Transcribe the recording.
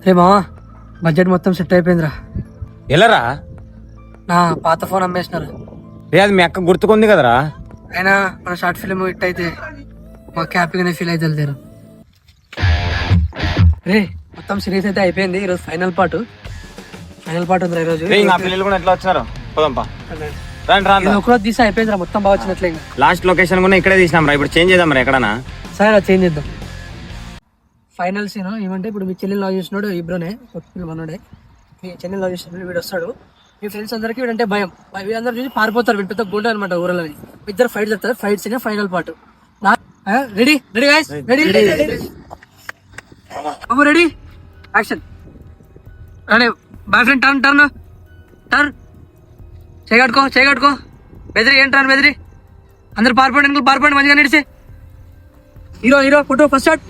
రే మావా బడ్జెట్ మొత్తం సెట్ అయిపోయిందిరా. ఎలారా? నా పాత ఫోన్ అమ్మేసినారు. రే అది మీ అక్క గుర్తుకుంది కదరా. అయినా మన షార్ట్ ఫిల్మ్ హిట్ అయితే మాకు హ్యాపీగానే ఫీల్ అయితే వెళ్తారు. రే మొత్తం సిరీస్ అయితే అయిపోయింది. ఈరోజు ఫైనల్ పార్ట్ ఉంది ఈరోజు. నా పిల్లలు కూడా ఎట్లా వచ్చినారు? పోదాంపా. ఒకరోజు తీసి అయిపోయిందిరా, మొత్తం బాగా వచ్చినట్లే. లాస్ట్ లొకేషన్ కూడా ఇక్కడే తీసినాం రా. ఇప్పుడు చేంజ్ చేద్దాం రా ఎక్కడనా. సరే చేంజ్ చేద్దాం. ఫైనల్ సీన్ ఏమంటే ఇప్పుడు మీ చెల్లెలు లవ్ చేసినాడు ఇబ్రోనే, మనోడే. మీ చెల్లెలు లవ్ చేసినాడు, వీడు వస్తాడు. మీ ఫ్రెండ్స్ అందరికి వీడంటే భయం. వీళ్ళందరూ చూసి పారిపోతారు. వీడి పెద్ద గుండె అనమాట ఊరలని. ఇద్దరు ఫైట్ చెప్తారు. Fight scene final part. Ready ready guys, ready బాబు, రెడీ యాక్షన్. అరే boy friend turn turn turn చేయగట్టుకో. బెదిరి ఏంటారు బెదిరి. అందరు పారిపోండి మంచిగా నడిచే. Hero photo first shot.